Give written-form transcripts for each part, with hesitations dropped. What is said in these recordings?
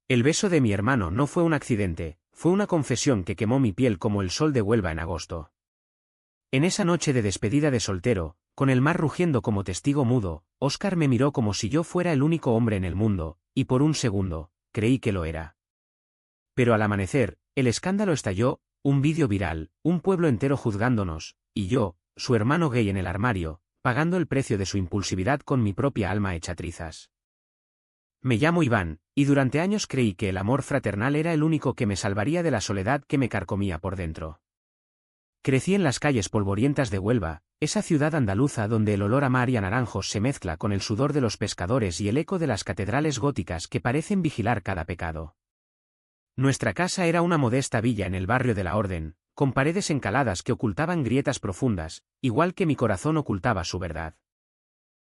El beso de mi hermano no fue un accidente, fue una confesión que quemó mi piel como el sol de Huelva en agosto. En esa noche de despedida de soltero, con el mar rugiendo como testigo mudo, Óscar me miró como si yo fuera el único hombre en el mundo, y por un segundo, creí que lo era. Pero al amanecer, el escándalo estalló, un vídeo viral, un pueblo entero juzgándonos, y yo, su hermano gay en el armario, pagando el precio de su impulsividad con mi propia alma hecha trizas. Me llamo Iván, y durante años creí que el amor fraternal era el único que me salvaría de la soledad que me carcomía por dentro. Crecí en las calles polvorientas de Huelva, esa ciudad andaluza donde el olor a mar y a naranjos se mezcla con el sudor de los pescadores y el eco de las catedrales góticas que parecen vigilar cada pecado. Nuestra casa era una modesta villa en el barrio de la Orden, con paredes encaladas que ocultaban grietas profundas, igual que mi corazón ocultaba su verdad.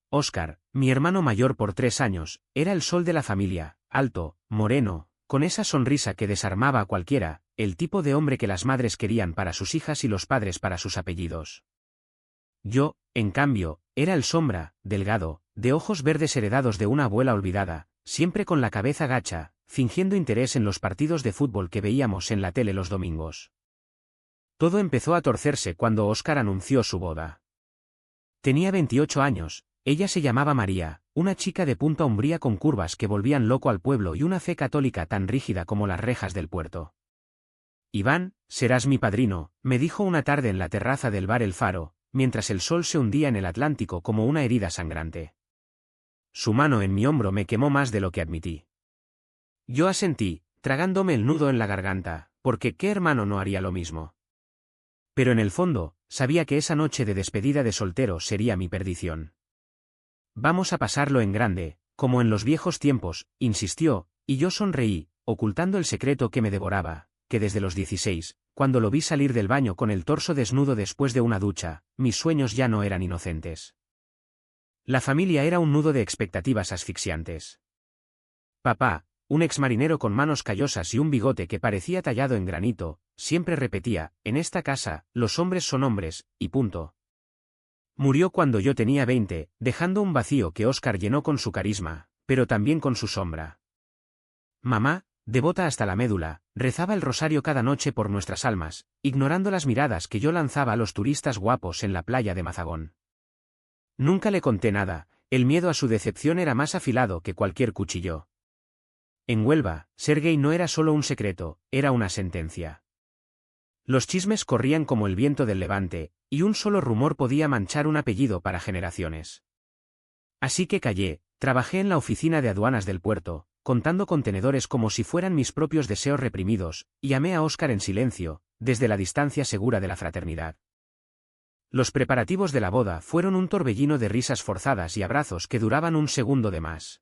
Óscar, mi hermano mayor por 3 años, era el sol de la familia, alto, moreno, con esa sonrisa que desarmaba a cualquiera, el tipo de hombre que las madres querían para sus hijas y los padres para sus apellidos. Yo, en cambio, era el sombra, delgado, de ojos verdes heredados de una abuela olvidada, siempre con la cabeza gacha, fingiendo interés en los partidos de fútbol que veíamos en la tele los domingos. Todo empezó a torcerse cuando Óscar anunció su boda. Tenía 28 años, ella se llamaba María, una chica de Punta Umbría con curvas que volvían loco al pueblo y una fe católica tan rígida como las rejas del puerto. Iván, serás mi padrino, me dijo una tarde en la terraza del bar El Faro, mientras el sol se hundía en el Atlántico como una herida sangrante. Su mano en mi hombro me quemó más de lo que admití. Yo asentí, tragándome el nudo en la garganta, porque ¿qué hermano no haría lo mismo? Pero en el fondo, sabía que esa noche de despedida de soltero sería mi perdición. Vamos a pasarlo en grande, como en los viejos tiempos, insistió, y yo sonreí, ocultando el secreto que me devoraba, que desde los 16, cuando lo vi salir del baño con el torso desnudo después de una ducha, mis sueños ya no eran inocentes. La familia era un nudo de expectativas asfixiantes. Papá, un exmarinero con manos callosas y un bigote que parecía tallado en granito, siempre repetía, en esta casa, los hombres son hombres, y punto. Murió cuando yo tenía 20, dejando un vacío que Óscar llenó con su carisma, pero también con su sombra. Mamá, devota hasta la médula, rezaba el rosario cada noche por nuestras almas, ignorando las miradas que yo lanzaba a los turistas guapos en la playa de Mazagón. Nunca le conté nada, el miedo a su decepción era más afilado que cualquier cuchillo. En Huelva, ser gay no era solo un secreto, era una sentencia. Los chismes corrían como el viento del levante, y un solo rumor podía manchar un apellido para generaciones. Así que callé, trabajé en la oficina de aduanas del puerto, contando contenedores como si fueran mis propios deseos reprimidos, y amé a Óscar en silencio, desde la distancia segura de la fraternidad. Los preparativos de la boda fueron un torbellino de risas forzadas y abrazos que duraban un segundo de más.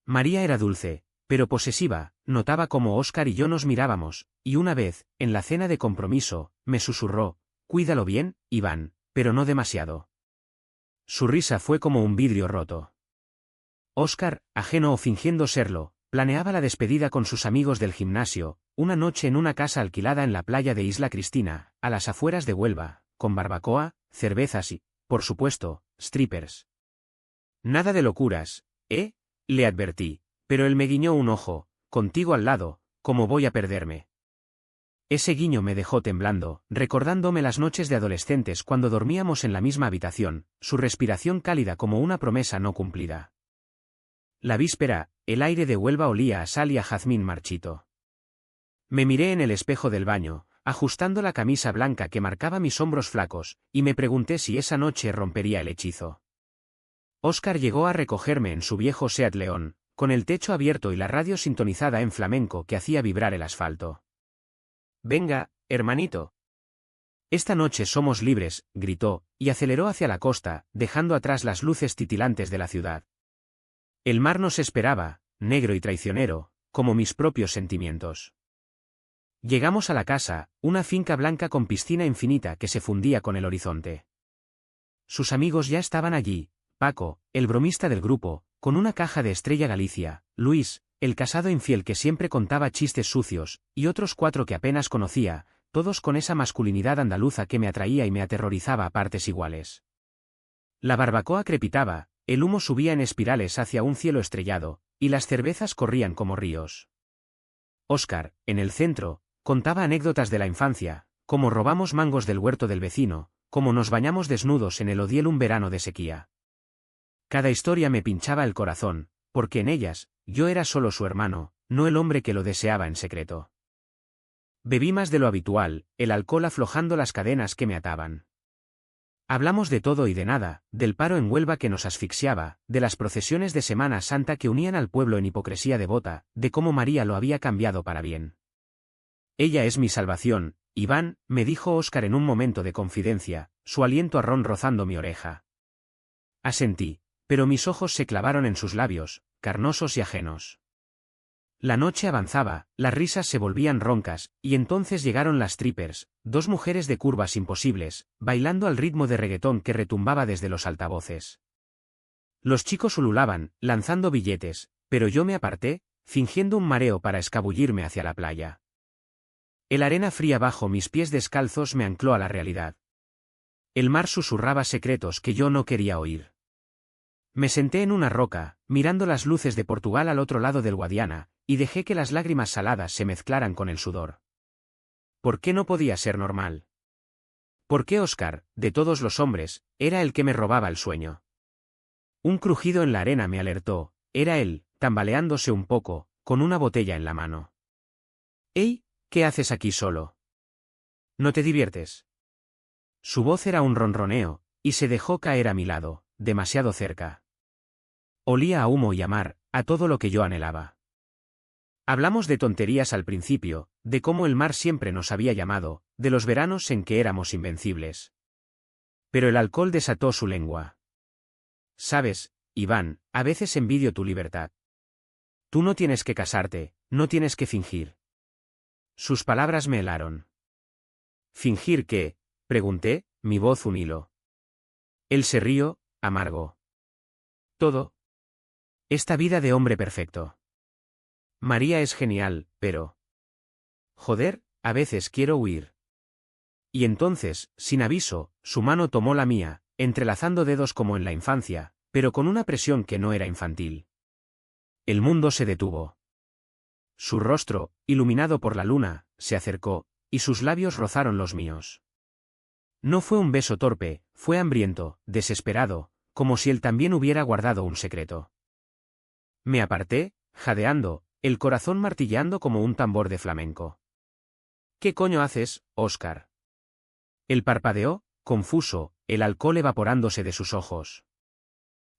María era dulce, pero posesiva, notaba cómo Óscar y yo nos mirábamos, y una vez, en la cena de compromiso, me susurró, «Cuídalo bien, Iván, pero no demasiado». Su risa fue como un vidrio roto. Óscar, ajeno o fingiendo serlo, planeaba la despedida con sus amigos del gimnasio, una noche en una casa alquilada en la playa de Isla Cristina, a las afueras de Huelva, con barbacoa, cervezas y, por supuesto, strippers. Nada de locuras, ¿eh? Le advertí, pero él me guiñó un ojo, contigo al lado, ¿cómo voy a perderme? Ese guiño me dejó temblando, recordándome las noches de adolescentes cuando dormíamos en la misma habitación, su respiración cálida como una promesa no cumplida. La víspera, el aire de Huelva olía a sal y a jazmín marchito. Me miré en el espejo del baño, ajustando la camisa blanca que marcaba mis hombros flacos, y me pregunté si esa noche rompería el hechizo. Óscar llegó a recogerme en su viejo Seat León, con el techo abierto y la radio sintonizada en flamenco que hacía vibrar el asfalto. «Venga, hermanito. Esta noche somos libres», gritó, y aceleró hacia la costa, dejando atrás las luces titilantes de la ciudad. El mar nos esperaba, negro y traicionero, como mis propios sentimientos. Llegamos a la casa, una finca blanca con piscina infinita que se fundía con el horizonte. Sus amigos ya estaban allí, Paco, el bromista del grupo, con una caja de Estrella Galicia, Luis, el casado infiel que siempre contaba chistes sucios, y otros 4 que apenas conocía, todos con esa masculinidad andaluza que me atraía y me aterrorizaba a partes iguales. La barbacoa crepitaba, el humo subía en espirales hacia un cielo estrellado, y las cervezas corrían como ríos. Óscar, en el centro, contaba anécdotas de la infancia, cómo robamos mangos del huerto del vecino, cómo nos bañamos desnudos en el Odiel un verano de sequía. Cada historia me pinchaba el corazón, porque en ellas, yo era solo su hermano, no el hombre que lo deseaba en secreto. Bebí más de lo habitual, el alcohol aflojando las cadenas que me ataban. Hablamos de todo y de nada, del paro en Huelva que nos asfixiaba, de las procesiones de Semana Santa que unían al pueblo en hipocresía devota, de cómo María lo había cambiado para bien. Ella es mi salvación, Iván, me dijo Óscar en un momento de confidencia, su aliento a ron rozando mi oreja. Asentí, pero mis ojos se clavaron en sus labios, carnosos y ajenos. La noche avanzaba, las risas se volvían roncas, y entonces llegaron las strippers, dos mujeres de curvas imposibles, bailando al ritmo de reggaetón que retumbaba desde los altavoces. Los chicos ululaban, lanzando billetes, pero yo me aparté, fingiendo un mareo para escabullirme hacia la playa. El arena fría bajo mis pies descalzos me ancló a la realidad. El mar susurraba secretos que yo no quería oír. Me senté en una roca, mirando las luces de Portugal al otro lado del Guadiana, y dejé que las lágrimas saladas se mezclaran con el sudor. ¿Por qué no podía ser normal? ¿Por qué Óscar, de todos los hombres, era el que me robaba el sueño? Un crujido en la arena me alertó, era él, tambaleándose un poco, con una botella en la mano. «¡Ey! ¿Qué haces aquí solo? ¿No te diviertes?» Su voz era un ronroneo, y se dejó caer a mi lado, demasiado cerca. Olía a humo y a mar, a todo lo que yo anhelaba. Hablamos de tonterías al principio, de cómo el mar siempre nos había llamado, de los veranos en que éramos invencibles. Pero el alcohol desató su lengua. «Sabes, Iván, a veces envidio tu libertad. Tú no tienes que casarte, no tienes que fingir». Sus palabras me helaron. «¿Fingir qué?», pregunté, mi voz un hilo. Él se rió, amargo. «Todo. Esta vida de hombre perfecto. María es genial, pero... joder, a veces quiero huir». Y entonces, sin aviso, su mano tomó la mía, entrelazando dedos como en la infancia, pero con una presión que no era infantil. El mundo se detuvo. Su rostro, iluminado por la luna, se acercó, y sus labios rozaron los míos. No fue un beso torpe, fue hambriento, desesperado, como si él también hubiera guardado un secreto. Me aparté, jadeando, el corazón martilleando como un tambor de flamenco. «¿Qué coño haces, Óscar?» Él parpadeó, confuso, el alcohol evaporándose de sus ojos.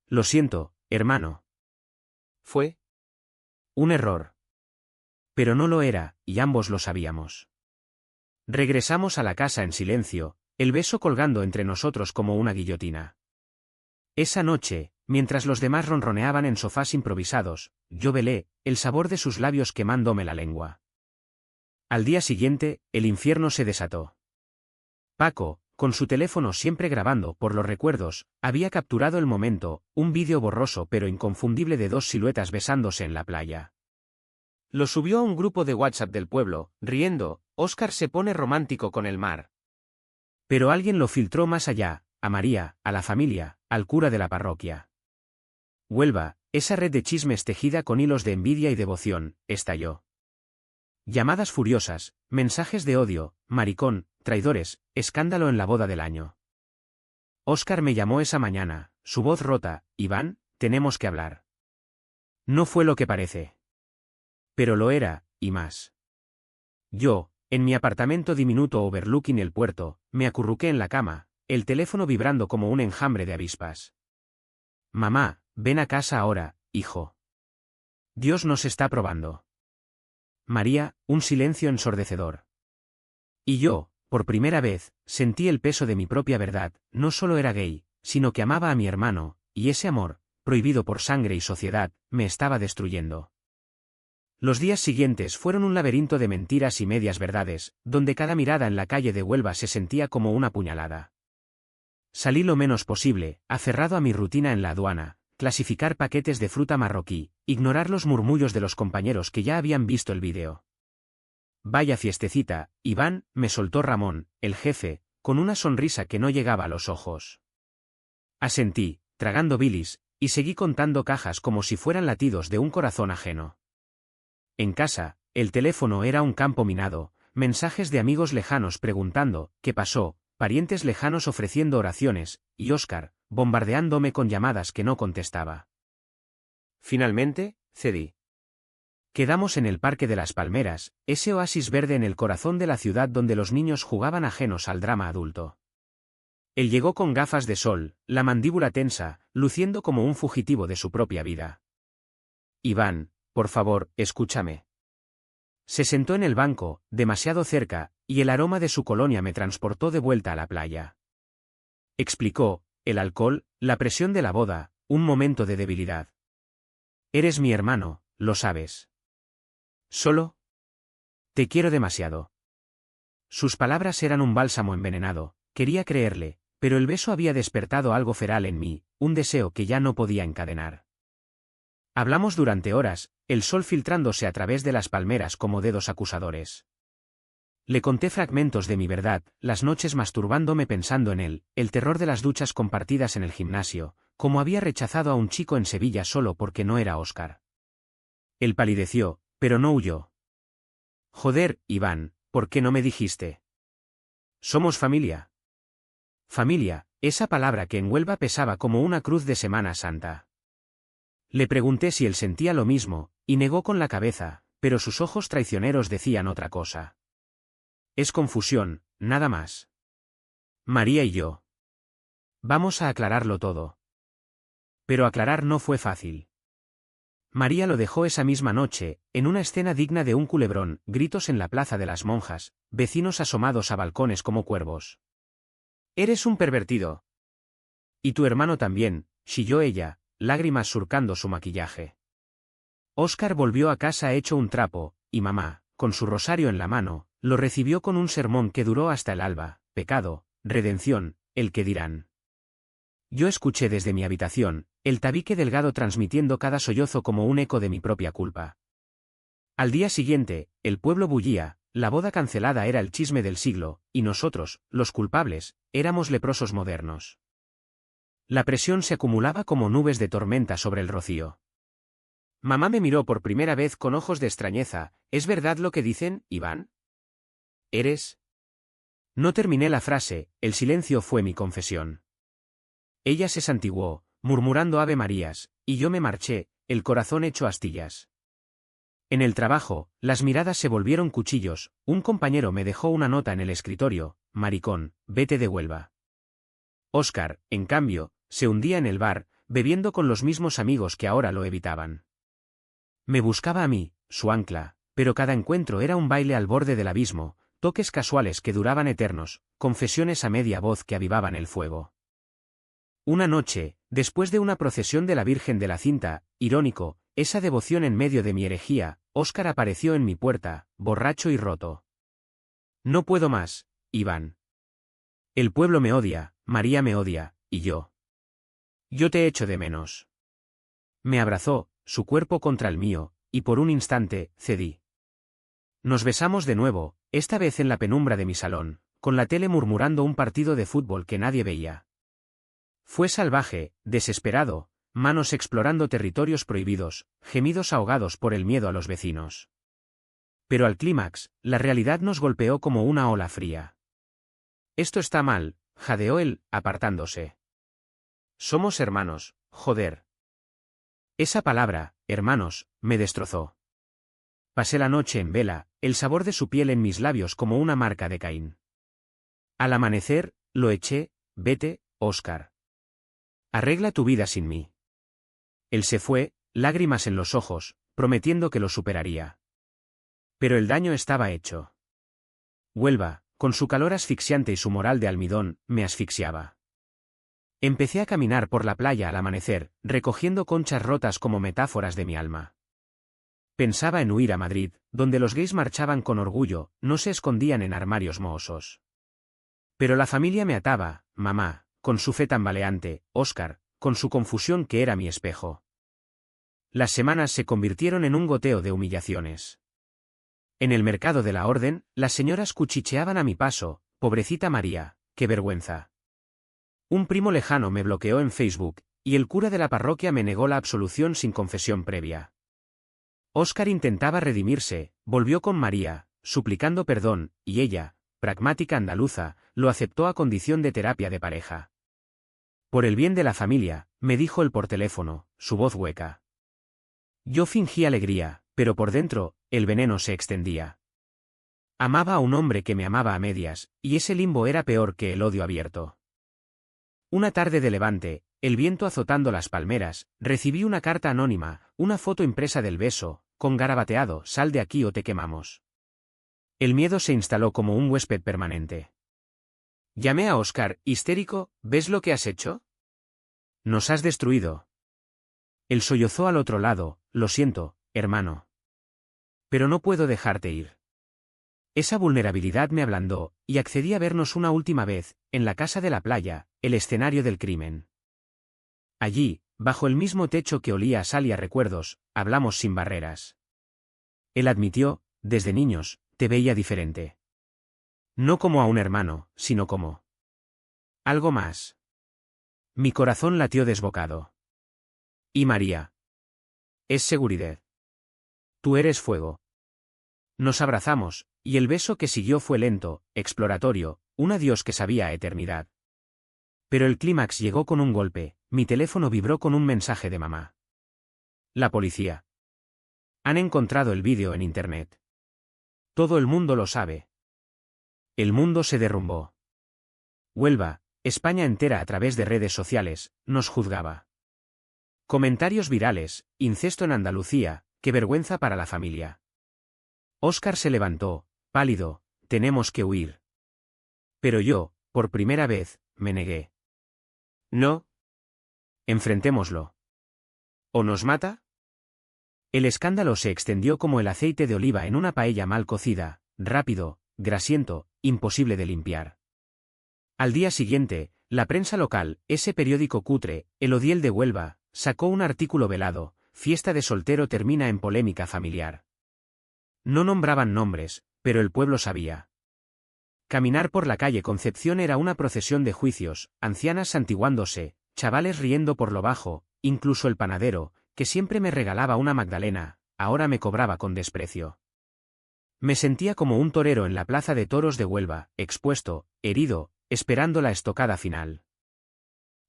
«Lo siento, hermano. Fue un error». Pero no lo era, y ambos lo sabíamos. Regresamos a la casa en silencio, el beso colgando entre nosotros como una guillotina. Esa noche, mientras los demás ronroneaban en sofás improvisados, yo velé, el sabor de sus labios quemándome la lengua. Al día siguiente, el infierno se desató. Paco, con su teléfono siempre grabando por los recuerdos, había capturado el momento, un vídeo borroso pero inconfundible de dos siluetas besándose en la playa. Lo subió a un grupo de WhatsApp del pueblo, riendo, «Óscar se pone romántico con el mar». Pero alguien lo filtró más allá, a María, a la familia, al cura de la parroquia. Huelva, esa red de chismes tejida con hilos de envidia y devoción, estalló. Llamadas furiosas, mensajes de odio, maricón, traidores, escándalo en la boda del año. Óscar me llamó esa mañana, su voz rota, «Iván, tenemos que hablar». No fue lo que parece. Pero lo era, y más. Yo, en mi apartamento diminuto overlooking el puerto, me acurruqué en la cama, el teléfono vibrando como un enjambre de avispas. «Mamá, ven a casa ahora, hijo. Dios nos está probando». María, un silencio ensordecedor. Y yo, por primera vez, sentí el peso de mi propia verdad, no solo era gay, sino que amaba a mi hermano, y ese amor, prohibido por sangre y sociedad, me estaba destruyendo. Los días siguientes fueron un laberinto de mentiras y medias verdades, donde cada mirada en la calle de Huelva se sentía como una puñalada. Salí lo menos posible, aferrado a mi rutina en la aduana, clasificar paquetes de fruta marroquí, ignorar los murmullos de los compañeros que ya habían visto el vídeo. «Vaya fiestecita, Iván», me soltó Ramón, el jefe, con una sonrisa que no llegaba a los ojos. Asentí, tragando bilis, y seguí contando cajas como si fueran latidos de un corazón ajeno. En casa, el teléfono era un campo minado, mensajes de amigos lejanos preguntando ¿qué pasó?, parientes lejanos ofreciendo oraciones, y Óscar, bombardeándome con llamadas que no contestaba. Finalmente, cedí. Quedamos en el Parque de las Palmeras, ese oasis verde en el corazón de la ciudad donde los niños jugaban ajenos al drama adulto. Él llegó con gafas de sol, la mandíbula tensa, luciendo como un fugitivo de su propia vida. Iván, por favor, escúchame. Se sentó en el banco, demasiado cerca, y el aroma de su colonia me transportó de vuelta a la playa. Explicó, el alcohol, la presión de la boda, un momento de debilidad. Eres mi hermano, lo sabes. Solo te quiero demasiado. Sus palabras eran un bálsamo envenenado, quería creerle, pero el beso había despertado algo feral en mí, un deseo que ya no podía encadenar. Hablamos durante horas, el sol filtrándose a través de las palmeras como dedos acusadores. Le conté fragmentos de mi verdad, las noches masturbándome pensando en él, el terror de las duchas compartidas en el gimnasio, como había rechazado a un chico en Sevilla solo porque no era Óscar. Él palideció, pero no huyó. Joder, Iván, ¿por qué no me dijiste? Somos familia. Familia, esa palabra que en Huelva pesaba como una cruz de Semana Santa. Le pregunté si él sentía lo mismo, y negó con la cabeza, pero sus ojos traicioneros decían otra cosa. Es confusión, nada más. María y yo. Vamos a aclararlo todo. Pero aclarar no fue fácil. María lo dejó esa misma noche, en una escena digna de un culebrón, gritos en la plaza de las monjas, vecinos asomados a balcones como cuervos. Eres un pervertido. Y tu hermano también, chilló ella, lágrimas surcando su maquillaje. Óscar volvió a casa hecho un trapo, y mamá, con su rosario en la mano, lo recibió con un sermón que duró hasta el alba: pecado, redención, el que dirán. Yo escuché desde mi habitación, el tabique delgado transmitiendo cada sollozo como un eco de mi propia culpa. Al día siguiente, el pueblo bullía, la boda cancelada era el chisme del siglo, y nosotros, los culpables, éramos leprosos modernos. La presión se acumulaba como nubes de tormenta sobre el rocío. Mamá me miró por primera vez con ojos de extrañeza. ¿Es verdad lo que dicen, Iván? ¿Eres? No terminé la frase, el silencio fue mi confesión. Ella se santiguó, murmurando Ave Marías, y yo me marché, el corazón hecho astillas. En el trabajo, las miradas se volvieron cuchillos, un compañero me dejó una nota en el escritorio: maricón, vete de Huelva. Óscar, en cambio, se hundía en el bar, bebiendo con los mismos amigos que ahora lo evitaban. Me buscaba a mí, su ancla, pero cada encuentro era un baile al borde del abismo, toques casuales que duraban eternos, confesiones a media voz que avivaban el fuego. Una noche, después de una procesión de la Virgen de la Cinta, irónico, esa devoción en medio de mi herejía, Óscar apareció en mi puerta, borracho y roto. No puedo más, Iván. El pueblo me odia, María me odia, y yo. Yo te echo de menos. Me abrazó, su cuerpo contra el mío, y por un instante, cedí. Nos besamos de nuevo, esta vez en la penumbra de mi salón, con la tele murmurando un partido de fútbol que nadie veía. Fue salvaje, desesperado, manos explorando territorios prohibidos, gemidos ahogados por el miedo a los vecinos. Pero al clímax, la realidad nos golpeó como una ola fría. Esto está mal, jadeó él, apartándose. Somos hermanos, joder. Esa palabra, hermanos, me destrozó. Pasé la noche en vela, el sabor de su piel en mis labios como una marca de Caín. Al amanecer, lo eché: vete, Óscar. Arregla tu vida sin mí. Él se fue, lágrimas en los ojos, prometiendo que lo superaría. Pero el daño estaba hecho. Huelva, con su calor asfixiante y su moral de almidón, me asfixiaba. Empecé a caminar por la playa al amanecer, recogiendo conchas rotas como metáforas de mi alma. Pensaba en huir a Madrid, donde los gays marchaban con orgullo, no se escondían en armarios mohosos. Pero la familia me ataba, mamá, con su fe tambaleante, Óscar, con su confusión que era mi espejo. Las semanas se convirtieron en un goteo de humillaciones. En el mercado de la Orden, las señoras cuchicheaban a mi paso: pobrecita María, qué vergüenza. Un primo lejano me bloqueó en Facebook, y el cura de la parroquia me negó la absolución sin confesión previa. Óscar intentaba redimirse, volvió con María, suplicando perdón, y ella, pragmática andaluza, lo aceptó a condición de terapia de pareja. Por el bien de la familia, me dijo él por teléfono, su voz hueca. Yo fingí alegría, pero por dentro, el veneno se extendía. Amaba a un hombre que me amaba a medias, y ese limbo era peor que el odio abierto. Una tarde de levante, el viento azotando las palmeras, recibí una carta anónima, una foto impresa del beso, con garabateado, sal de aquí o te quemamos. El miedo se instaló como un huésped permanente. Llamé a Óscar, histérico, ¿ves lo que has hecho? Nos has destruido. Él sollozó al otro lado, lo siento, hermano. Pero no puedo dejarte ir. Esa vulnerabilidad me ablandó, y accedí a vernos una última vez, en la casa de la playa, el escenario del crimen. Allí, bajo el mismo techo que olía a sal y a recuerdos, hablamos sin barreras. Él admitió, desde niños, te veía diferente. No como a un hermano, sino como algo más. Mi corazón latió desbocado. Y María. Es seguridad. Tú eres fuego. Nos abrazamos, y el beso que siguió fue lento, exploratorio, un adiós que sabía a eternidad. Pero el clímax llegó con un golpe, mi teléfono vibró con un mensaje de mamá. La policía. Han encontrado el vídeo en internet. Todo el mundo lo sabe. El mundo se derrumbó. Huelva, España entera a través de redes sociales, nos juzgaba. Comentarios virales, incesto en Andalucía, qué vergüenza para la familia. Óscar se levantó, pálido, tenemos que huir. Pero yo, por primera vez, me negué. No. Enfrentémoslo. ¿O nos mata? El escándalo se extendió como el aceite de oliva en una paella mal cocida, rápido, grasiento, imposible de limpiar. Al día siguiente, la prensa local, ese periódico cutre, El Odiel de Huelva, sacó un artículo velado, fiesta de soltero termina en polémica familiar. No nombraban nombres, pero el pueblo sabía. Caminar por la calle Concepción era una procesión de juicios, ancianas santiguándose, chavales riendo por lo bajo, incluso el panadero, que siempre me regalaba una magdalena, ahora me cobraba con desprecio. Me sentía como un torero en la plaza de toros de Huelva, expuesto, herido, esperando la estocada final.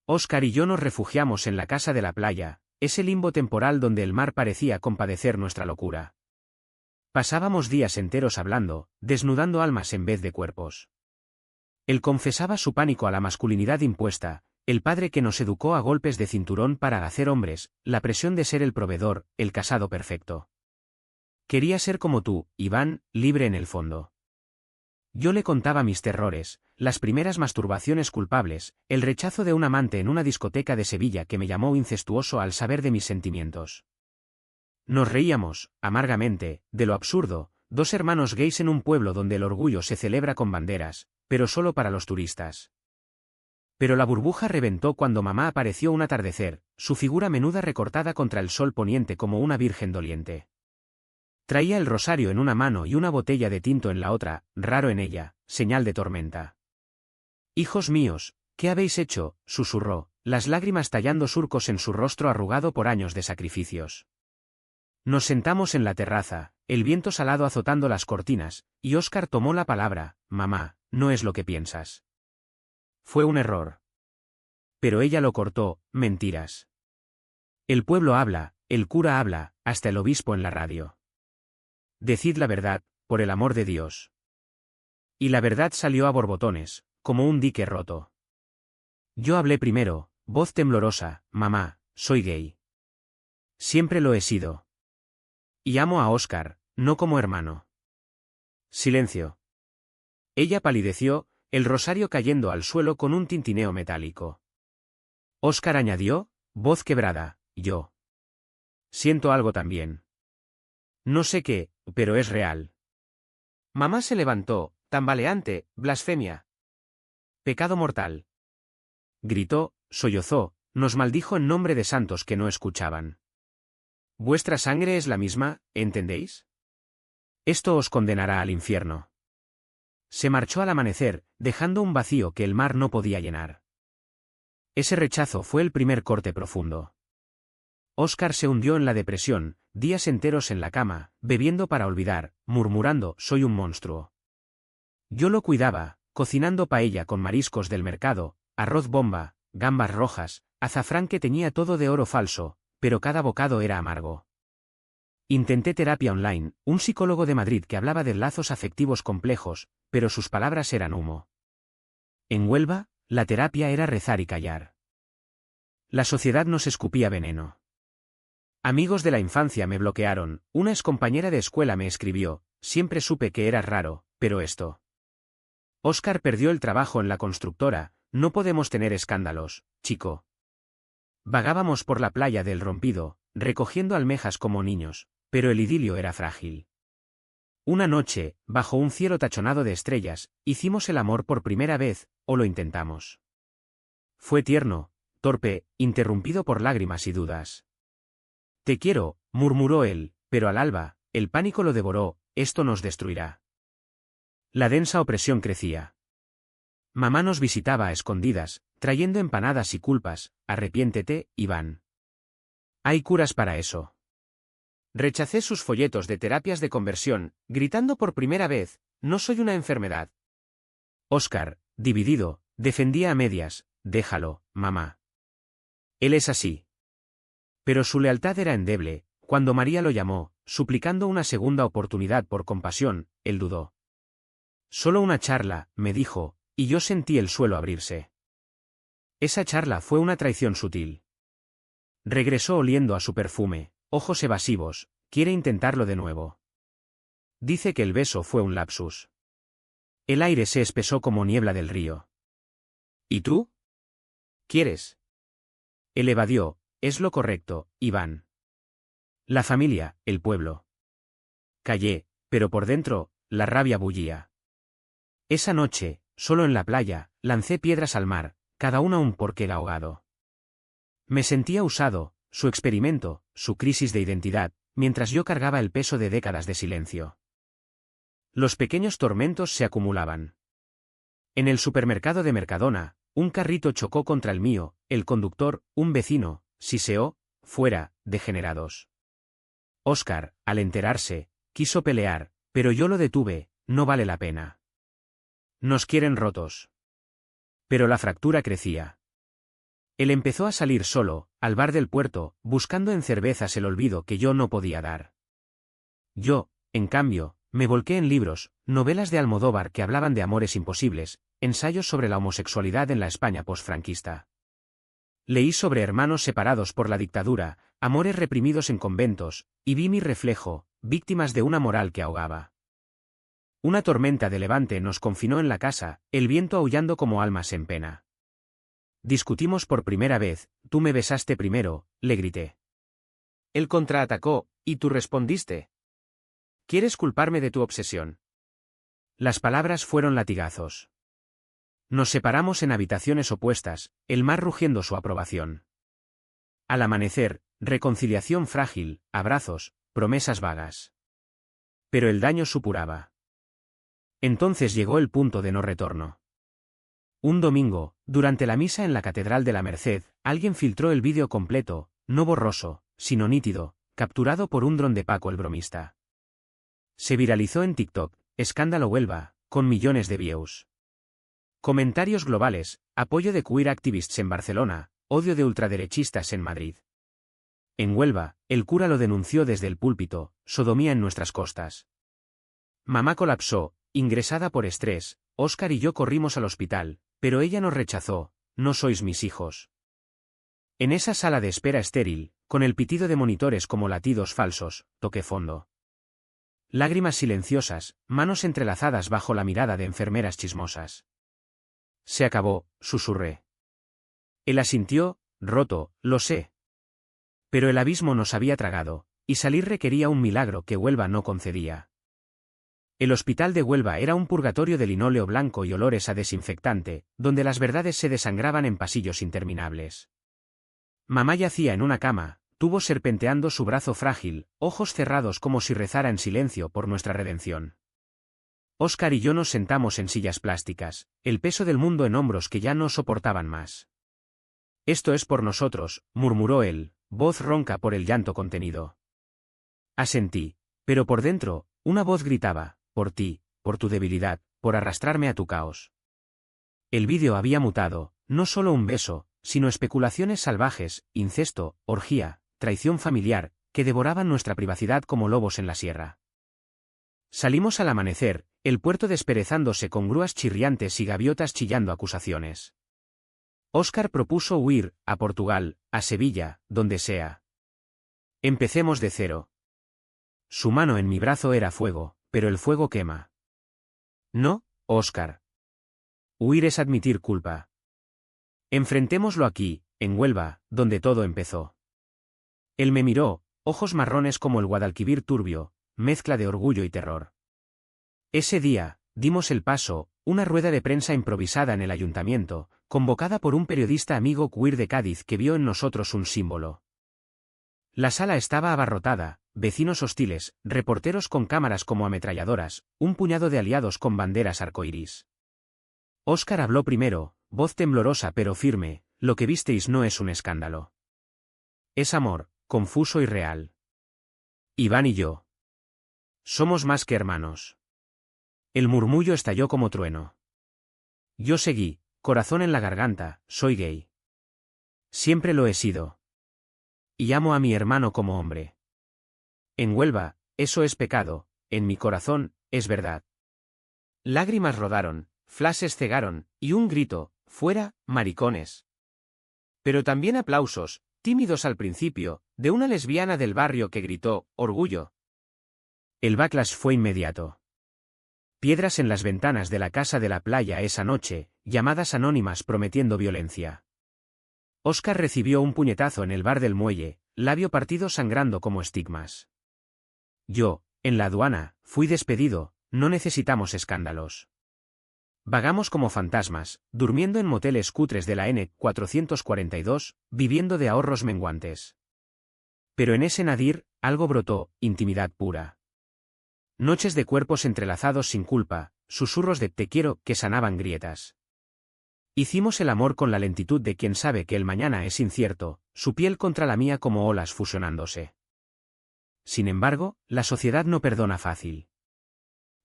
Óscar y yo nos refugiamos en la casa de la playa, ese limbo temporal donde el mar parecía compadecer nuestra locura. Pasábamos días enteros hablando, desnudando almas en vez de cuerpos. Él confesaba su pánico a la masculinidad impuesta, el padre que nos educó a golpes de cinturón para hacer hombres, la presión de ser el proveedor, el casado perfecto. Quería ser como tú, Iván, libre en el fondo. Yo le contaba mis terrores, las primeras masturbaciones culpables, el rechazo de un amante en una discoteca de Sevilla que me llamó incestuoso al saber de mis sentimientos. Nos reíamos, amargamente, de lo absurdo, dos hermanos gays en un pueblo donde el orgullo se celebra con banderas, pero solo para los turistas. Pero la burbuja reventó cuando mamá apareció un atardecer, su figura menuda recortada contra el sol poniente como una virgen doliente. Traía el rosario en una mano y una botella de tinto en la otra, raro en ella, señal de tormenta. «Hijos míos, ¿qué habéis hecho?», susurró, las lágrimas tallando surcos en su rostro arrugado por años de sacrificios. Nos sentamos en la terraza, el viento salado azotando las cortinas, y Óscar tomó la palabra, «Mamá, no es lo que piensas. Fue un error». Pero ella lo cortó, «Mentiras. El pueblo habla, el cura habla, hasta el obispo en la radio. Decid la verdad, por el amor de Dios». Y la verdad salió a borbotones, como un dique roto. Yo hablé primero, voz temblorosa, «Mamá, soy gay. Siempre lo he sido. Y amo a Óscar, no como hermano». Silencio. Ella palideció, el rosario cayendo al suelo con un tintineo metálico. Óscar añadió, voz quebrada, «Yo siento algo también. No sé qué, pero es real». Mamá se levantó, tambaleante, blasfemia. «Pecado mortal». Gritó, sollozó, nos maldijo en nombre de santos que no escuchaban. «Vuestra sangre es la misma, ¿entendéis? Esto os condenará al infierno». Se marchó al amanecer, dejando un vacío que el mar no podía llenar. Ese rechazo fue el primer corte profundo. Óscar se hundió en la depresión, días enteros en la cama, bebiendo para olvidar, murmurando, soy un monstruo. Yo lo cuidaba, cocinando paella con mariscos del mercado, arroz bomba, gambas rojas, azafrán que tenía todo de oro falso, pero cada bocado era amargo. Intenté terapia online, un psicólogo de Madrid que hablaba de lazos afectivos complejos, pero sus palabras eran humo. En Huelva, la terapia era rezar y callar. La sociedad nos escupía veneno. Amigos de la infancia me bloquearon, una excompañera de escuela me escribió, siempre supe que eras raro, pero esto. Óscar perdió el trabajo en la constructora, no podemos tener escándalos, chico. Vagábamos por la playa del Rompido, recogiendo almejas como niños, pero el idilio era frágil. Una noche, bajo un cielo tachonado de estrellas, hicimos el amor por primera vez, o lo intentamos. Fue tierno, torpe, interrumpido por lágrimas y dudas. Te quiero, murmuró él, pero al alba, el pánico lo devoró, esto nos destruirá. La densa opresión crecía. Mamá nos visitaba a escondidas, trayendo empanadas y culpas, arrepiéntete, Iván. Hay curas para eso. Rechacé sus folletos de terapias de conversión, gritando por primera vez, no soy una enfermedad. Óscar, dividido, defendía a medias, déjalo, mamá. Él es así. Pero su lealtad era endeble, cuando María lo llamó, suplicando una segunda oportunidad por compasión, él dudó. Solo una charla, me dijo, y yo sentí el suelo abrirse. Esa charla fue una traición sutil. Regresó oliendo a su perfume, ojos evasivos, quiere intentarlo de nuevo. Dice que el beso fue un lapsus. El aire se espesó como niebla del río. ¿Y tú? ¿Quieres? Él evadió, es lo correcto, Iván. La familia, el pueblo. Callé, pero por dentro, la rabia bullía. Esa noche, solo en la playa, lancé piedras al mar, cada una un porqué ahogado. Me sentía usado, su experimento, su crisis de identidad, mientras yo cargaba el peso de décadas de silencio. Los pequeños tormentos se acumulaban. En el supermercado de Mercadona, un carrito chocó contra el mío, el conductor, un vecino, siseó, fuera, degenerados. Óscar, al enterarse, quiso pelear, pero yo lo detuve, no vale la pena. Nos quieren rotos. Pero la fractura crecía. Él empezó a salir solo, al bar del puerto, buscando en cervezas el olvido que yo no podía dar. Yo, en cambio, me volqué en libros, novelas de Almodóvar que hablaban de amores imposibles, ensayos sobre la homosexualidad en la España posfranquista. Leí sobre hermanos separados por la dictadura, amores reprimidos en conventos, y vi mi reflejo, víctimas de una moral que ahogaba. Una tormenta de levante nos confinó en la casa, el viento aullando como almas en pena. Discutimos por primera vez, tú me besaste primero, le grité. Él contraatacó, y tú respondiste. ¿Quieres culparme de tu obsesión? Las palabras fueron latigazos. Nos separamos en habitaciones opuestas, el mar rugiendo su aprobación. Al amanecer, reconciliación frágil, abrazos, promesas vagas. Pero el daño supuraba. Entonces llegó el punto de no retorno. Un domingo, durante la misa en la Catedral de la Merced, alguien filtró el vídeo completo, no borroso, sino nítido, capturado por un dron de Paco el bromista. Se viralizó en TikTok, escándalo Huelva, con millones de views. Comentarios globales, apoyo de queer activists en Barcelona, odio de ultraderechistas en Madrid. En Huelva, el cura lo denunció desde el púlpito, sodomía en nuestras costas. Mamá colapsó, ingresada por estrés, Óscar y yo corrimos al hospital, pero ella nos rechazó, no sois mis hijos. En esa sala de espera estéril, con el pitido de monitores como latidos falsos, toqué fondo. Lágrimas silenciosas, manos entrelazadas bajo la mirada de enfermeras chismosas. Se acabó, susurré. Él asintió, roto, lo sé. Pero el abismo nos había tragado, y salir requería un milagro que Huelva no concedía. El hospital de Huelva era un purgatorio de linóleo blanco y olores a desinfectante, donde las verdades se desangraban en pasillos interminables. Mamá yacía en una cama, tubos serpenteando su brazo frágil, ojos cerrados como si rezara en silencio por nuestra redención. Óscar y yo nos sentamos en sillas plásticas, el peso del mundo en hombros que ya no soportaban más. Esto es por nosotros, murmuró él, voz ronca por el llanto contenido. Asentí, pero por dentro, una voz gritaba, por ti, por tu debilidad, por arrastrarme a tu caos. El vídeo había mutado, no solo un beso, sino especulaciones salvajes, incesto, orgía, traición familiar, que devoraban nuestra privacidad como lobos en la sierra. Salimos al amanecer, el puerto desperezándose con grúas chirriantes y gaviotas chillando acusaciones. Óscar propuso huir, a Portugal, a Sevilla, donde sea. Empecemos de cero. Su mano en mi brazo era fuego, pero el fuego quema. No, Óscar. Huir es admitir culpa. Enfrentémoslo aquí, en Huelva, donde todo empezó. Él me miró, ojos marrones como el Guadalquivir turbio, mezcla de orgullo y terror. Ese día, dimos el paso, una rueda de prensa improvisada en el ayuntamiento, convocada por un periodista amigo queer de Cádiz que vio en nosotros un símbolo. La sala estaba abarrotada, vecinos hostiles, reporteros con cámaras como ametralladoras, un puñado de aliados con banderas arcoiris. Óscar habló primero, voz temblorosa pero firme, lo que visteis no es un escándalo. Es amor, confuso y real. Iván y yo. Somos más que hermanos. El murmullo estalló como trueno. Yo seguí, corazón en la garganta, soy gay. Siempre lo he sido. Y amo a mi hermano como hombre. En Huelva, eso es pecado, en mi corazón, es verdad. Lágrimas rodaron, flashes cegaron, y un grito, fuera, maricones. Pero también aplausos, tímidos al principio, de una lesbiana del barrio que gritó, orgullo. El backlash fue inmediato. Piedras en las ventanas de la casa de la playa esa noche, llamadas anónimas prometiendo violencia. Óscar recibió un puñetazo en el bar del muelle, labio partido sangrando como estigmas. Yo, en la aduana, fui despedido, no necesitamos escándalos. Vagamos como fantasmas, durmiendo en moteles cutres de la N442, viviendo de ahorros menguantes. Pero en ese nadir, algo brotó, intimidad pura. Noches de cuerpos entrelazados sin culpa, susurros de te quiero que sanaban grietas. Hicimos el amor con la lentitud de quien sabe que el mañana es incierto, su piel contra la mía como olas fusionándose. Sin embargo, la sociedad no perdona fácil.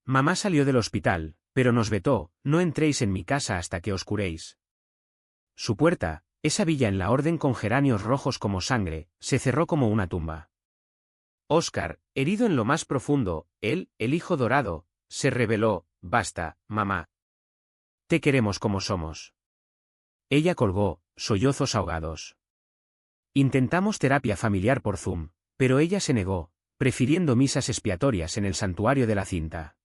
Mamá salió del hospital, pero nos vetó, no entréis en mi casa hasta que os curéis. Su puerta, esa villa en la orden con geranios rojos como sangre, se cerró como una tumba. Óscar, herido en lo más profundo, él, el hijo dorado, se rebeló, basta, mamá. Te queremos como somos. Ella colgó, sollozos ahogados. Intentamos terapia familiar por Zoom, pero ella se negó, prefiriendo misas expiatorias en el santuario de la cinta.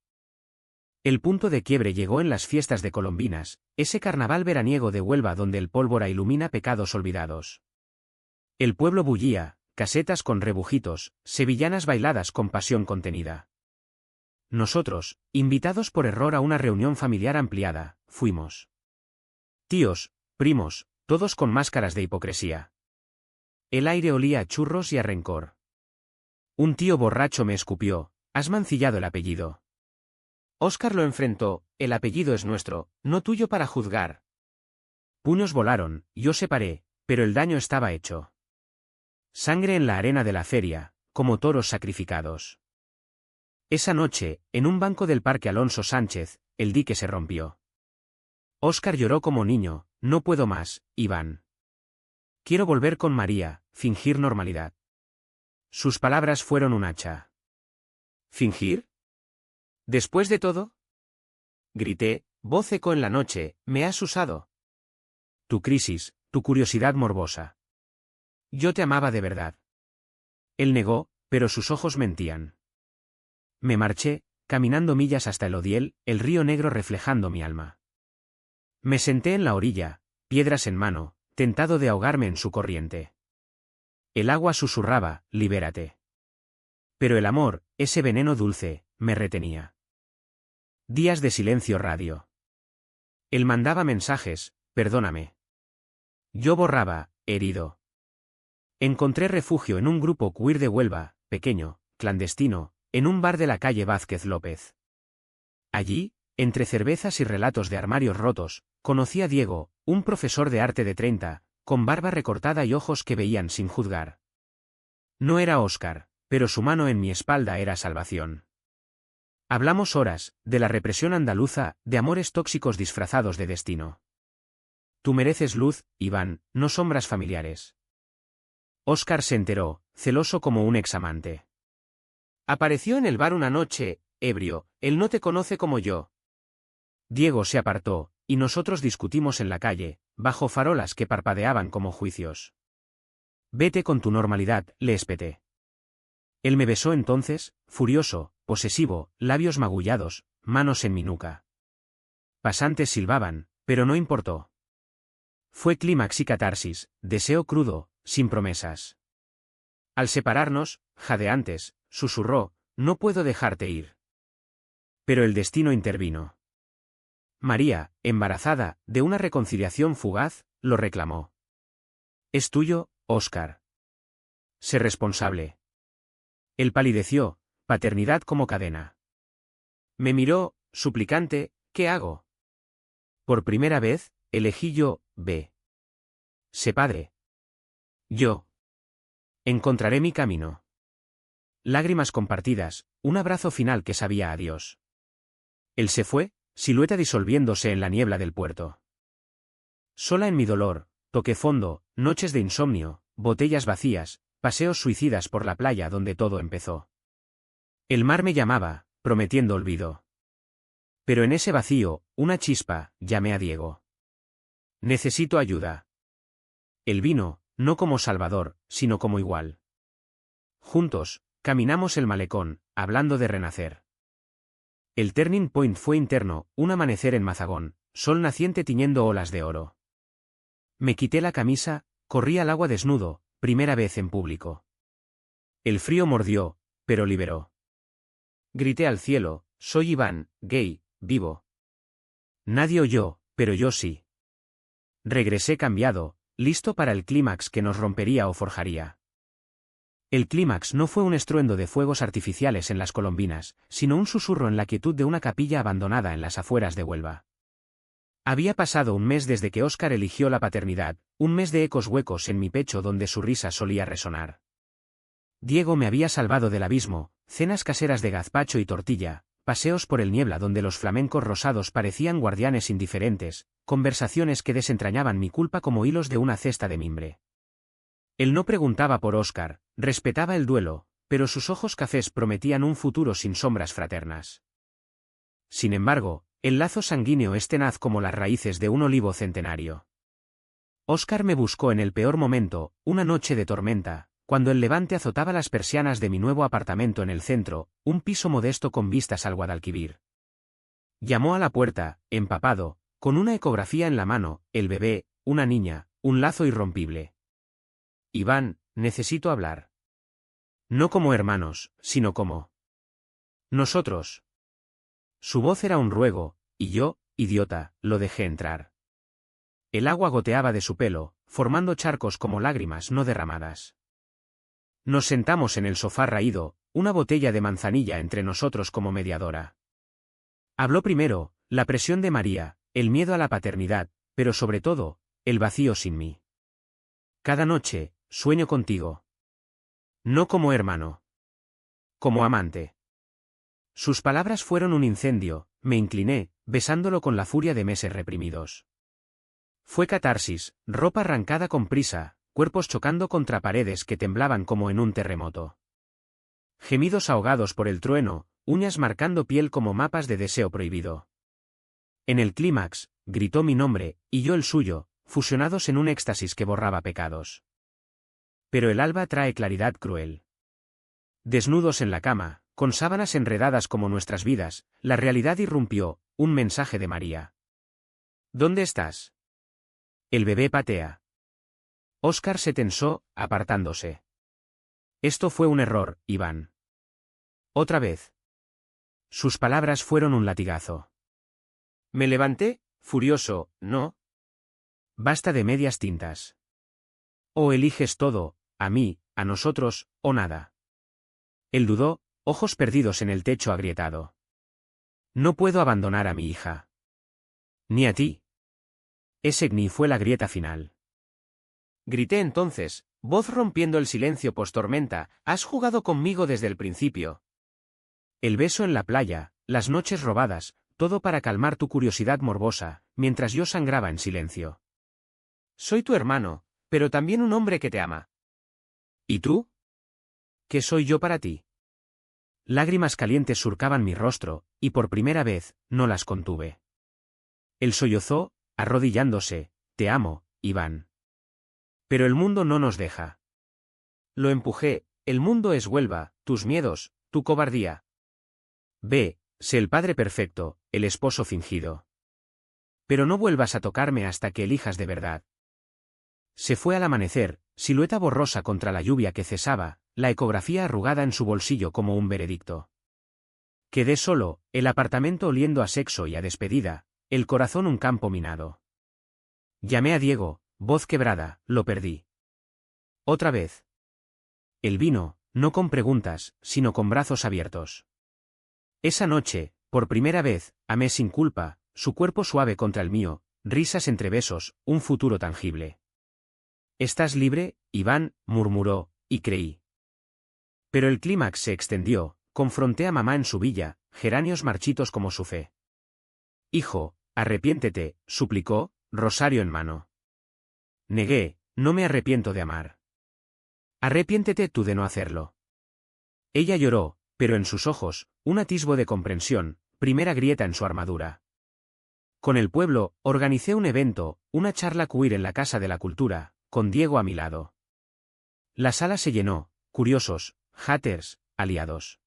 El punto de quiebre llegó en las fiestas de Colombinas, ese carnaval veraniego de Huelva donde el pólvora ilumina pecados olvidados. El pueblo bullía, casetas con rebujitos, sevillanas bailadas con pasión contenida. Nosotros, invitados por error a una reunión familiar ampliada, fuimos. Tíos, primos, todos con máscaras de hipocresía. El aire olía a churros y a rencor. Un tío borracho me escupió, has mancillado el apellido. Óscar lo enfrentó, el apellido es nuestro, no tuyo para juzgar. Puños volaron, yo separé, pero el daño estaba hecho. Sangre en la arena de la feria, como toros sacrificados. Esa noche, en un banco del Parque Alonso Sánchez, el dique se rompió. Óscar lloró como niño, no puedo más, Iván. Quiero volver con María, fingir normalidad. Sus palabras fueron un hacha. ¿Fingir? ¿Después de todo? Grité, voz eco en la noche, me has usado. Tu crisis, tu curiosidad morbosa. Yo te amaba de verdad. Él negó, pero sus ojos mentían. Me marché, caminando millas hasta el Odiel, el río negro reflejando mi alma. Me senté en la orilla, piedras en mano, tentado de ahogarme en su corriente. El agua susurraba, libérate. Pero el amor, ese veneno dulce, me retenía. Días de silencio radio. Él mandaba mensajes, perdóname. Yo borraba, herido. Encontré refugio en un grupo queer de Huelva, pequeño, clandestino, en un bar de la calle Vázquez López. Allí, entre cervezas y relatos de armarios rotos, conocí a Diego, un profesor de arte de 30, con barba recortada y ojos que veían sin juzgar. No era Óscar, pero su mano en mi espalda era salvación. Hablamos horas, de la represión andaluza, de amores tóxicos disfrazados de destino. Tú mereces luz, Iván, no sombras familiares. Óscar se enteró, celoso como un examante. Apareció en el bar una noche, ebrio, él no te conoce como yo. Diego se apartó, y nosotros discutimos en la calle, bajo farolas que parpadeaban como juicios. Vete con tu normalidad, le espeté. Él me besó entonces, furioso, posesivo, labios magullados, manos en mi nuca. Pasantes silbaban, pero no importó. Fue clímax y catarsis, deseo crudo, sin promesas. Al separarnos, jadeantes, susurró, no puedo dejarte ir. Pero el destino intervino. María, embarazada, de una reconciliación fugaz, lo reclamó. Es tuyo, Óscar. Sé responsable. Él palideció, paternidad como cadena. Me miró, suplicante, ¿qué hago? Por primera vez, elegí yo, ve. Sé padre. Yo. Encontraré mi camino. Lágrimas compartidas, un abrazo final que sabía a Dios. Él se fue, silueta disolviéndose en la niebla del puerto. Sola en mi dolor, toqué fondo, noches de insomnio, botellas vacías, paseos suicidas por la playa donde todo empezó. El mar me llamaba, prometiendo olvido. Pero en ese vacío, una chispa, llamé a Diego. Necesito ayuda. Él vino, no como salvador, sino como igual. Juntos, caminamos el malecón, hablando de renacer. El turning point fue interno, un amanecer en Mazagón, sol naciente tiñendo olas de oro. Me quité la camisa, corrí al agua desnudo, primera vez en público. El frío mordió, pero liberó. Grité al cielo, soy Iván, gay, vivo. Nadie oyó, pero yo sí. Regresé cambiado, listo para el clímax que nos rompería o forjaría. El clímax no fue un estruendo de fuegos artificiales en las Colombinas, sino un susurro en la quietud de una capilla abandonada en las afueras de Huelva. Había pasado un mes desde que Óscar eligió la paternidad, un mes de ecos huecos en mi pecho donde su risa solía resonar. Diego me había salvado del abismo, cenas caseras de gazpacho y tortilla, paseos por el niebla donde los flamencos rosados parecían guardianes indiferentes, conversaciones que desentrañaban mi culpa como hilos de una cesta de mimbre. Él no preguntaba por Óscar, respetaba el duelo, pero sus ojos cafés prometían un futuro sin sombras fraternas. Sin embargo, el lazo sanguíneo es tenaz como las raíces de un olivo centenario. Óscar me buscó en el peor momento, una noche de tormenta, cuando el levante azotaba las persianas de mi nuevo apartamento en el centro, un piso modesto con vistas al Guadalquivir. Llamó a la puerta, empapado, con una ecografía en la mano, el bebé, una niña, un lazo irrompible. Iván, necesito hablar. No como hermanos, sino como nosotros. Su voz era un ruego, y yo, idiota, lo dejé entrar. El agua goteaba de su pelo, formando charcos como lágrimas no derramadas. Nos sentamos en el sofá raído, una botella de manzanilla entre nosotros como mediadora. Habló primero, la presión de María, el miedo a la paternidad, pero sobre todo, el vacío sin mí. Cada noche, sueño contigo. No como hermano. Como amante. Sus palabras fueron un incendio, me incliné, besándolo con la furia de meses reprimidos. Fue catarsis, ropa arrancada con prisa, cuerpos chocando contra paredes que temblaban como en un terremoto. Gemidos ahogados por el trueno, uñas marcando piel como mapas de deseo prohibido. En el clímax, gritó mi nombre, y yo el suyo, fusionados en un éxtasis que borraba pecados. Pero el alba trae claridad cruel. Desnudos en la cama, con sábanas enredadas como nuestras vidas, la realidad irrumpió, un mensaje de María. ¿Dónde estás? El bebé patea. Óscar se tensó, apartándose. Esto fue un error, Iván. Otra vez. Sus palabras fueron un latigazo. Me levanté, furioso, ¿no? Basta de medias tintas. O eliges todo, a mí, a nosotros, o nada. Él dudó, ojos perdidos en el techo agrietado. No puedo abandonar a mi hija. Ni a ti. Ese ni fue la grieta final. Grité entonces, voz rompiendo el silencio post-tormenta, has jugado conmigo desde el principio. El beso en la playa, las noches robadas, todo para calmar tu curiosidad morbosa, mientras yo sangraba en silencio. Soy tu hermano, pero también un hombre que te ama. ¿Y tú? ¿Qué soy yo para ti? Lágrimas calientes surcaban mi rostro, y por primera vez, no las contuve. Él sollozó, arrodillándose, te amo, Iván. Pero el mundo no nos deja. Lo empujé, el mundo es Huelva, tus miedos, tu cobardía. Ve, sé el padre perfecto, el esposo fingido. Pero no vuelvas a tocarme hasta que elijas de verdad. Se fue al amanecer, silueta borrosa contra la lluvia que cesaba, la ecografía arrugada en su bolsillo como un veredicto. Quedé solo, el apartamento oliendo a sexo y a despedida, el corazón un campo minado. Llamé a Diego, voz quebrada, lo perdí. Otra vez. Él vino, no con preguntas, sino con brazos abiertos. Esa noche, por primera vez, amé sin culpa, su cuerpo suave contra el mío, risas entre besos, un futuro tangible. «¿Estás libre, Iván?», murmuró, y creí. Pero el clímax se extendió, confronté a mamá en su villa, geranios marchitos como su fe. «Hijo, arrepiéntete», suplicó, rosario en mano. Negué, no me arrepiento de amar. Arrepiéntete tú de no hacerlo. Ella lloró, pero en sus ojos, un atisbo de comprensión, primera grieta en su armadura. Con el pueblo, organicé un evento, una charla queer en la Casa de la Cultura, con Diego a mi lado. La sala se llenó, curiosos, haters, aliados.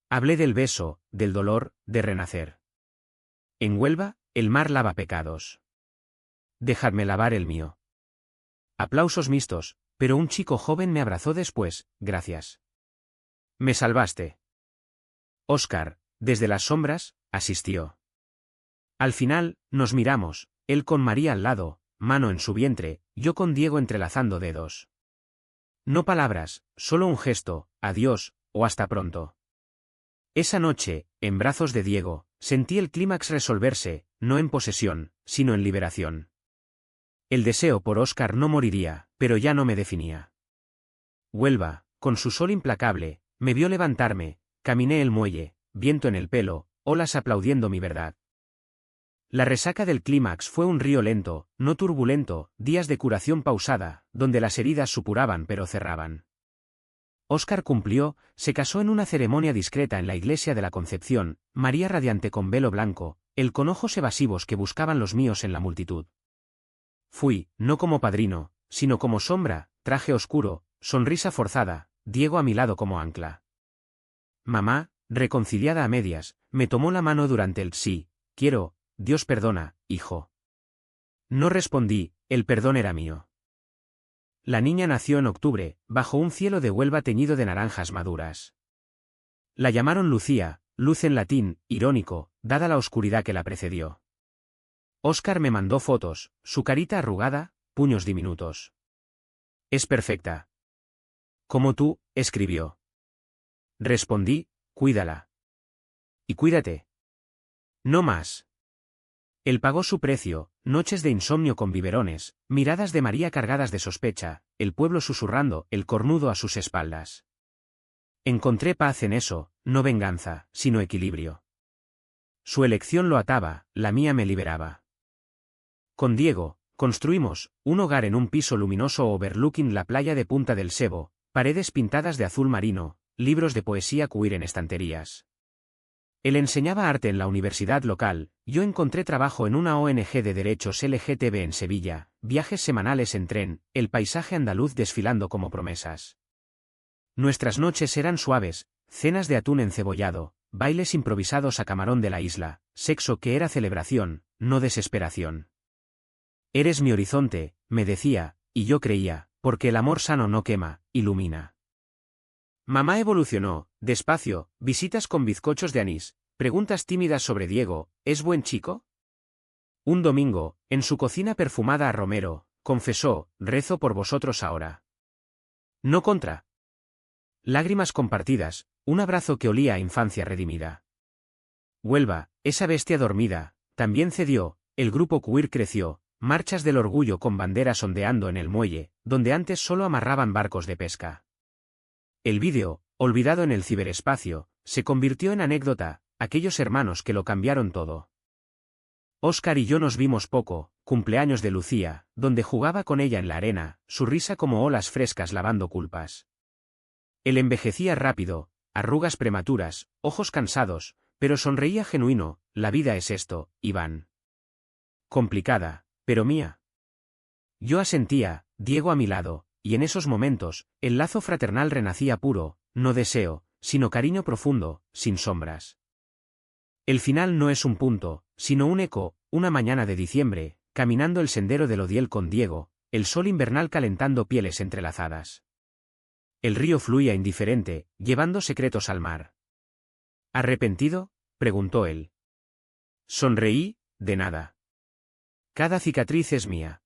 Hablé del beso, del dolor, de renacer. En Huelva, el mar lava pecados. Dejadme lavar el mío. Aplausos mixtos, pero un chico joven me abrazó después, gracias. Me salvaste. Óscar, desde las sombras, asistió. Al final, nos miramos, él con María al lado, mano en su vientre, yo con Diego entrelazando dedos. No palabras, solo un gesto, adiós, o hasta pronto. Esa noche, en brazos de Diego, sentí el clímax resolverse, no en posesión, sino en liberación. El deseo por Óscar no moriría, pero ya no me definía. Huelva, con su sol implacable, me vio levantarme, caminé el muelle, viento en el pelo, olas aplaudiendo mi verdad. La resaca del clímax fue un río lento, no turbulento, días de curación pausada, donde las heridas supuraban pero cerraban. Óscar cumplió, se casó en una ceremonia discreta en la iglesia de la Concepción, María radiante con velo blanco, él con ojos evasivos que buscaban los míos en la multitud. Fui, no como padrino, sino como sombra, traje oscuro, sonrisa forzada, Diego a mi lado como ancla. Mamá, reconciliada a medias, me tomó la mano durante el sí, quiero, Dios perdona, hijo. No respondí, el perdón era mío. La niña nació en octubre, bajo un cielo de Huelva teñido de naranjas maduras. La llamaron Lucía, luz en latín, irónico, dada la oscuridad que la precedió. Óscar me mandó fotos, su carita arrugada, puños diminutos. Es perfecta. Como tú, escribió. Respondí, cuídala. Y cuídate. No más. Él pagó su precio, noches de insomnio con biberones, miradas de María cargadas de sospecha, el pueblo susurrando, el cornudo a sus espaldas. Encontré paz en eso, no venganza, sino equilibrio. Su elección lo ataba, la mía me liberaba. Con Diego, construimos un hogar en un piso luminoso overlooking la playa de Punta del Sebo, paredes pintadas de azul marino, libros de poesía queer en estanterías. Él enseñaba arte en la universidad local, yo encontré trabajo en una ONG de derechos LGTB en Sevilla, viajes semanales en tren, el paisaje andaluz desfilando como promesas. Nuestras noches eran suaves, cenas de atún encebollado, bailes improvisados a camarón de la isla, sexo que era celebración, no desesperación. Eres mi horizonte, me decía, y yo creía, porque el amor sano no quema, ilumina. Mamá evolucionó, despacio, visitas con bizcochos de anís, preguntas tímidas sobre Diego, ¿es buen chico? Un domingo, en su cocina perfumada a romero, confesó, rezo por vosotros ahora. No contra. Lágrimas compartidas, un abrazo que olía a infancia redimida. Huelva, esa bestia dormida, también cedió, el grupo queer creció, marchas del orgullo con banderas ondeando en el muelle, donde antes solo amarraban barcos de pesca. El vídeo, olvidado en el ciberespacio, se convirtió en anécdota, aquellos hermanos que lo cambiaron todo. Óscar y yo nos vimos poco, cumpleaños de Lucía, donde jugaba con ella en la arena, su risa como olas frescas lavando culpas. Él envejecía rápido, arrugas prematuras, ojos cansados, pero sonreía genuino. La vida es esto, Iván. Complicada, pero mía. Yo asentía, Diego a mi lado, y en esos momentos, el lazo fraternal renacía puro, no deseo, sino cariño profundo, sin sombras. El final no es un punto, sino un eco. Una mañana de diciembre, caminando el sendero del Odiel con Diego, el sol invernal calentando pieles entrelazadas. El río fluía indiferente, llevando secretos al mar. ¿Arrepentido?, preguntó él. Sonreí, de nada. Cada cicatriz es mía.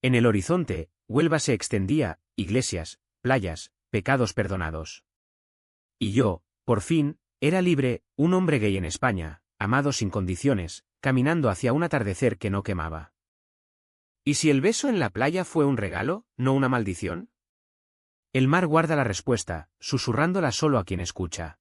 En el horizonte, Huelva se extendía, iglesias, playas, pecados perdonados. Y yo, por fin, era libre, un hombre gay en España, amado sin condiciones, caminando hacia un atardecer que no quemaba. ¿Y si el beso en la playa fue un regalo, no una maldición? El mar guarda la respuesta, susurrándola solo a quien escucha.